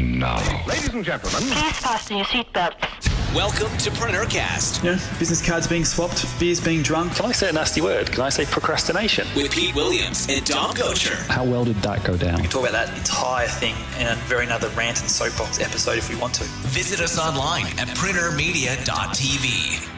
And now, ladies and gentlemen, please fasten your seatbelts. Welcome to Preneurcast. Yeah, business cards being swapped, beers being drunk. Can I say a nasty word? Can I say procrastination? With Pete Williams and Dom Gocher. how well did that go down? We can talk about that entire thing in a very another rant and soapbox episode if we want to. Visit us online at preneurmedia.tv.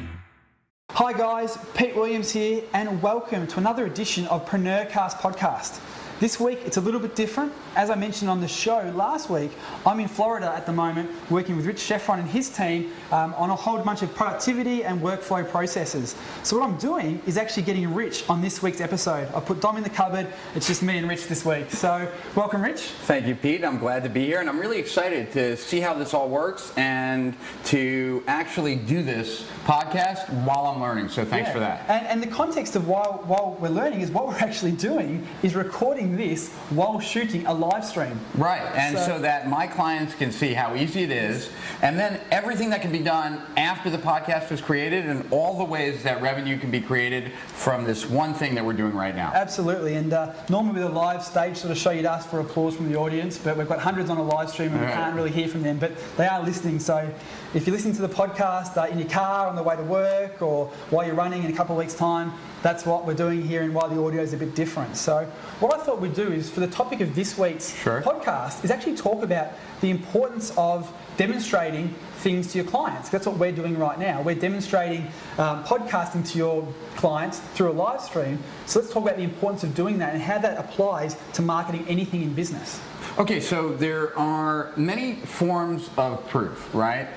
Hi guys, Pete Williams here, and welcome to another edition of Preneurcast podcast. This week it's a little bit different. As I mentioned on the show last week, I'm in Florida at the moment working with Rich Schefren and his team on a whole bunch of productivity and workflow processes. So what I'm doing is actually getting Rich on this week's episode. I've put Dom in the cupboard, it's just me and Rich this week. So welcome Rich. Thank you, Pete. I'm glad to be here, and I'm really excited to see how this all works and to actually do this podcast while I'm learning, so thanks for that. And the context of while we're learning is what we're actually doing is recording this while shooting a live stream. Right, and so that my clients can see how easy it is, and then everything that can be done after the podcast is created and all the ways that revenue can be created from this one thing that we're doing right now. Absolutely, and normally with a live stage sort of show you'd ask for applause from the audience, but we've got hundreds on a live stream and we can't really hear from them, but they are listening. So if you're listening to the podcast in your car on the way to work or while you're running in a couple of weeks' time, that's what we're doing here and why the audio is a bit different. So what I thought we'd do is, for the topic of this week's podcast, is actually talk about the importance of demonstrating things to your clients. That's what we're doing right now. We're demonstrating podcasting to your clients through a live stream. So let's talk about the importance of doing that and how that applies to marketing anything in business. Okay, so there are many forms of proof, right?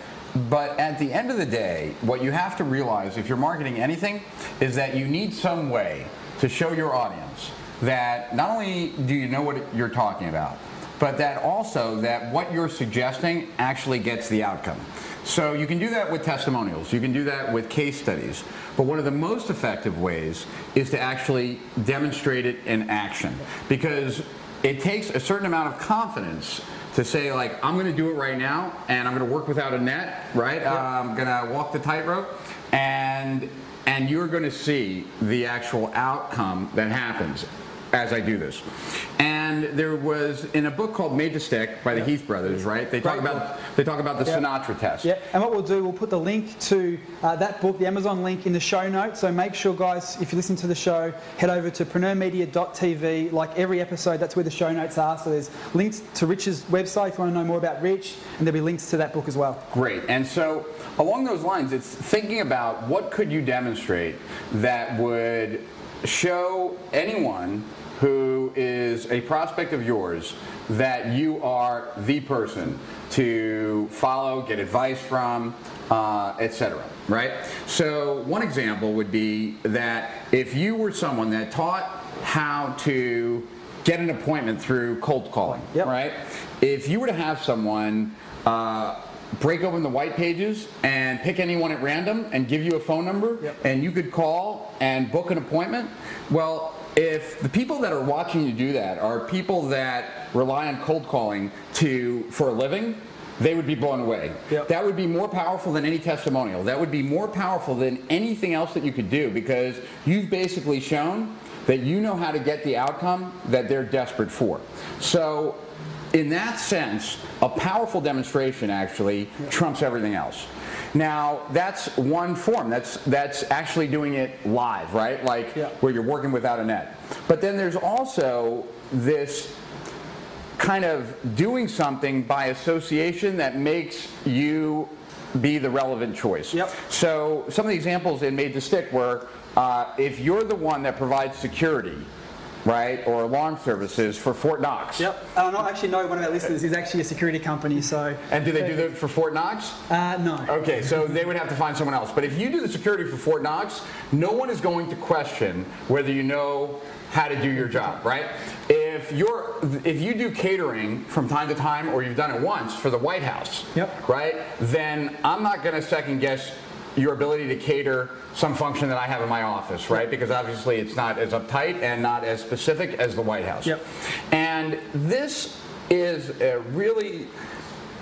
But at the end of the day, what you have to realize if you're marketing anything is that you need some way to show your audience that not only do you know what you're talking about, but that also that what you're suggesting actually gets the outcome. So you can do that with testimonials, you can do that with case studies, but one of the most effective ways is to actually demonstrate it in action, because it takes a certain amount of confidence to say, like, I'm going to do it right now, and I'm going to work without a net, right? I'm going to walk the tightrope, and you're going to see the actual outcome that happens as I do this. And there was, in a book called Made to Stick by the Heath brothers, right? They talk about the Sinatra test. Yeah, and what we'll do, we'll put the link to that book, the Amazon link, in the show notes. So make sure, guys, if you listen to the show, head over to preneurmedia.tv. Like every episode, that's where the show notes are. So there's links to Rich's website if you want to know more about Rich, and there'll be links to that book as well. Great. And so along those lines, it's thinking about what could you demonstrate that would show anyone who is a prospect of yours that you are the person to follow, get advice from, etc. Right? So one example would be that if you were someone that taught how to get an appointment through cold calling, right? If you were to have someone break open the white pages and pick anyone at random and give you a phone number and you could call and book an appointment, well, if the people that are watching you do that are people that rely on cold calling for a living, they would be blown away. That would be more powerful than any testimonial. That would be more powerful than anything else that you could do, because you've basically shown that you know how to get the outcome that they're desperate for. So in that sense, a powerful demonstration actually trumps everything else. Now, that's one form. That's actually doing it live, right? Like where you're working without a net. But then there's also this kind of doing something by association that makes you be the relevant choice. So some of the examples in Made to Stick were if you're the one that provides security, right, or alarm services for Fort Knox. I actually know one of our listeners is actually a security company, so... And do they do that for Fort Knox? No. Okay, so they would have to find someone else. But if you do the security for Fort Knox, no one is going to question whether you know how to do your job, right? If you do catering from time to time, or you've done it once for the White House, right, then I'm not going to second guess your ability to cater some function that I have in my office, right? Because obviously it's not as uptight and not as specific as the White House. And this is a really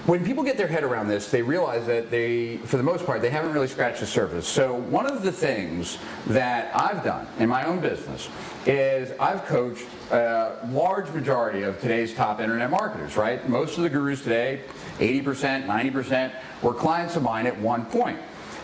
when people get their head around this, they realize that they, for the most part, they haven't really scratched the surface. So one of the things that I've done in my own business is I've coached a large majority of today's top internet marketers, right? Most of the gurus today, 80%, 90%, were clients of mine at one point.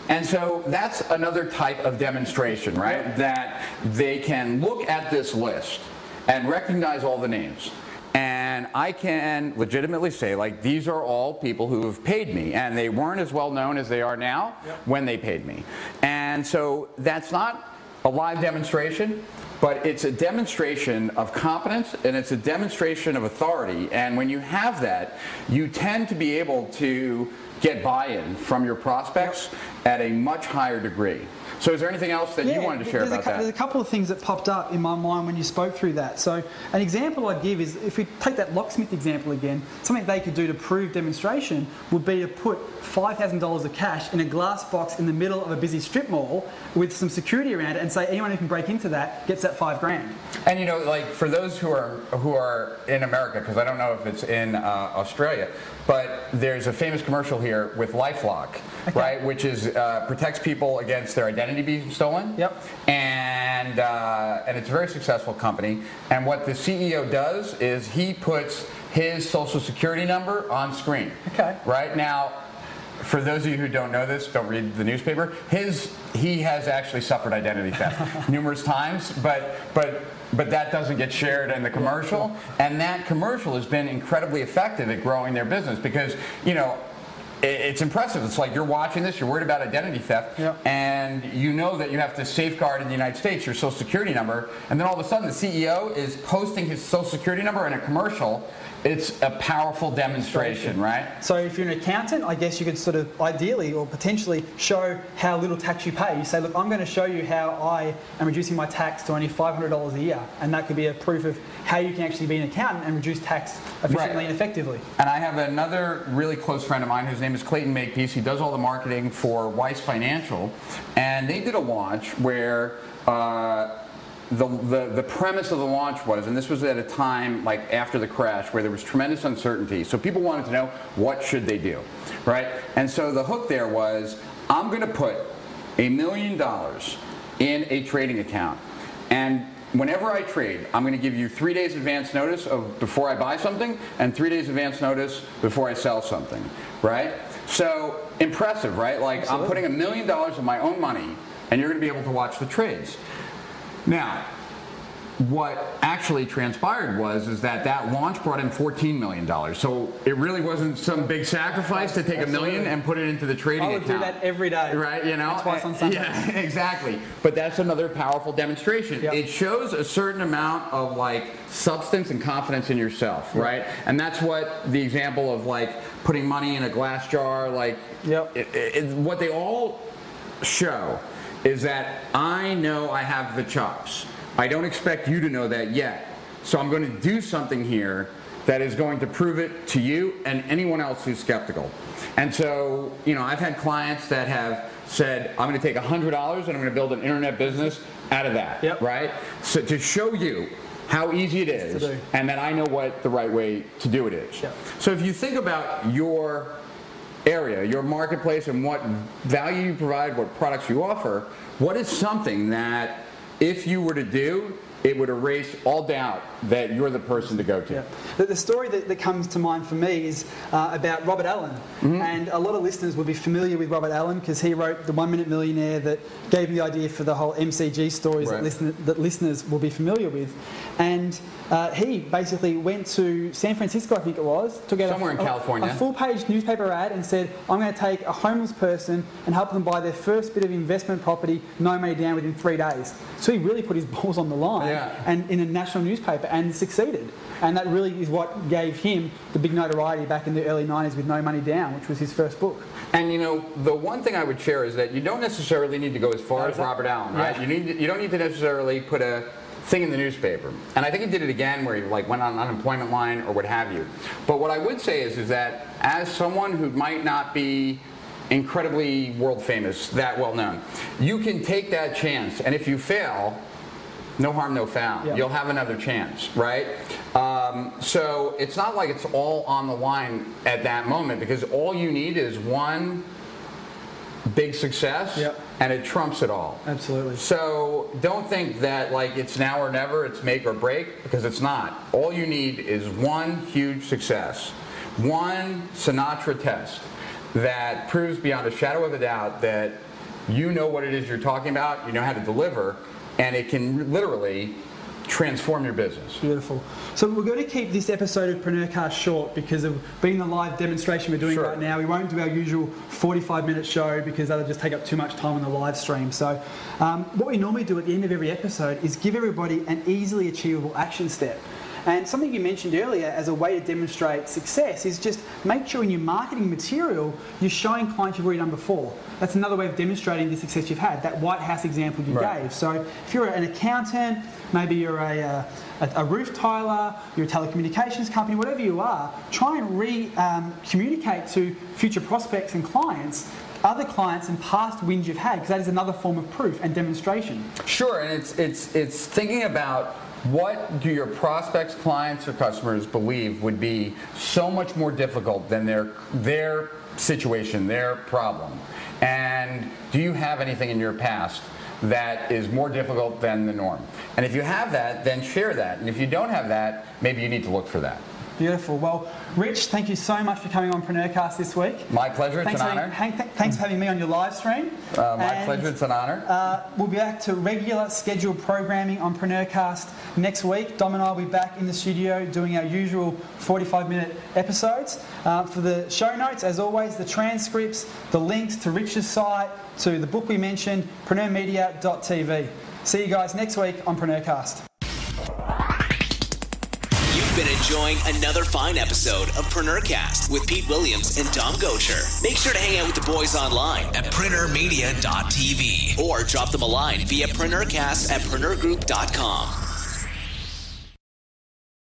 And so that's another type of demonstration, right? That they can look at this list and recognize all the names. And I can legitimately say, like, these are all people who have paid me, and they weren't as well known as they are now when they paid me. And so that's not a live demonstration, but it's a demonstration of competence, and it's a demonstration of authority. And when you have that, you tend to be able to get buy-in from your prospects at a much higher degree. So is there anything else that you wanted to share about that? There's a couple of things that popped up in my mind when you spoke through that. So an example I'd give is, if we take that locksmith example again, something they could do to prove demonstration would be to put $5,000 of cash in a glass box in the middle of a busy strip mall with some security around it and say anyone who can break into that gets that $5,000. And you know, like, for those who are in America, because I don't know if it's in Australia, but there's a famous commercial here with LifeLock, right, which is protects people against their identity being stolen. Yep. And it's a very successful company. And what the CEO does is he puts his social security number on screen. Okay. Right now, for those of you who don't know this, don't read the newspaper. He has actually suffered identity theft numerous times, but that doesn't get shared in the commercial. And that commercial has been incredibly effective at growing their business because, you know, it's impressive. It's like you're watching this, you're worried about identity theft, and you know that you have to safeguard in the United States your social security number, and then all of a sudden the CEO is posting his social security number in a commercial. It's a powerful demonstration, right? So if you're an accountant, I guess you could sort of ideally or potentially show how little tax you pay. You say, look, I'm going to show you how I am reducing my tax to only $500 a year. And that could be a proof of how you can actually be an accountant and reduce tax efficiently and effectively. And I have another really close friend of mine whose name is Clayton Makepeace. He does all the marketing for Weiss Financial. And they did a launch where the premise of the launch was, and this was at a time like after the crash where there was tremendous uncertainty, so people wanted to know what should they do, right? And so the hook there was, I'm going to put $1 million in a trading account, and whenever I trade, I'm going to give you 3 days advance notice of before I buy something and 3 days advance notice before I sell something, right? So impressive, right? Like, I'm putting $1 million of my own money, and you're going to be able to watch the trades. Now, what actually transpired was that launch brought in $14 million. So it really wasn't some big sacrifice to take $1 million and put it into the trading account. I would do that every day. Right, you know? Twice on Sunday. Yeah, exactly. But that's another powerful demonstration. It shows a certain amount of, like, substance and confidence in yourself, right? And that's what the example of, like, putting money in a glass jar, like, what they all show is that I know I have the chops. I don't expect you to know that yet. So I'm going to do something here that is going to prove it to you and anyone else who's skeptical. And so, you know, I've had clients that have said, I'm going to take $100 and I'm going to build an internet business out of that, right? So to show you how easy it is and that I know what the right way to do it is. So if you think about your area, your marketplace, and what value you provide, what products you offer, what is something that if you were to do, it would erase all doubt that you're the person to go to? The story that comes to mind for me is about Robert Allen. And a lot of listeners will be familiar with Robert Allen because he wrote The 1 Minute Millionaire that gave me the idea for the whole MCG stories that listeners will be familiar with. And he basically went to San Francisco, I think it was, took out somewhere in California, a full-page newspaper ad and said, I'm going to take a homeless person and help them buy their first bit of investment property, no money down, within 3 days. So he really put his balls on the line and in a national newspaper and succeeded. And that really is what gave him the big notoriety back in the early 90s with No Money Down, which was his first book. And you know, the one thing I would share is that you don't necessarily need to go as far as Robert Allen, right? You don't need to necessarily put a thing in the newspaper. And I think he did it again where he like went on an unemployment line or what have you. But what I would say is that as someone who might not be incredibly world famous, that well known, you can take that chance, and if you fail, no harm, no foul. You'll have another chance, right? So it's not like it's all on the line at that moment, because all you need is one big success, and it trumps it all. Absolutely. So don't think that like it's now or never, it's make or break, because it's not. All you need is one huge success, one Sinatra test that proves beyond a shadow of a doubt that you know what it is you're talking about, you know how to deliver, and it can literally transform your business. Beautiful. So we're going to keep this episode of Preneurcast short because of being the live demonstration we're doing right now. We won't do our usual 45-minute show because that'll just take up too much time on the live stream. So what we normally do at the end of every episode is give everybody an easily achievable action step. And something you mentioned earlier as a way to demonstrate success is just make sure in your marketing material you're showing clients you've already done before. That's another way of demonstrating the success you've had, that White House example you gave. So if you're an accountant, maybe you're a roof tiler, you're a telecommunications company, whatever you are, try and communicate to future prospects and clients other clients and past wins you've had, because that is another form of proof and demonstration. Sure, and it's thinking about what do your prospects, clients, or customers believe would be so much more difficult than their situation, their problem? And do you have anything in your past that is more difficult than the norm? And if you have that, then share that. And if you don't have that, maybe you need to look for that. Beautiful. Well, Rich, thank you so much for coming on Preneurcast this week. My pleasure. It's an honor. Thanks for having me on your live stream. My pleasure. It's an honor. We'll be back to regular scheduled programming on Preneurcast next week. Dom and I will be back in the studio doing our usual 45-minute episodes. For the show notes, as always, the transcripts, the links to Rich's site, to the book we mentioned, Preneurmedia.tv. See you guys next week on Preneurcast. You've been enjoying another fine episode of Preneurcast with Pete Williams and Dom Gocher. Make sure to hang out with the boys online at Preneurmedia.tv or drop them a line via Preneurcast@preneurgroup.com.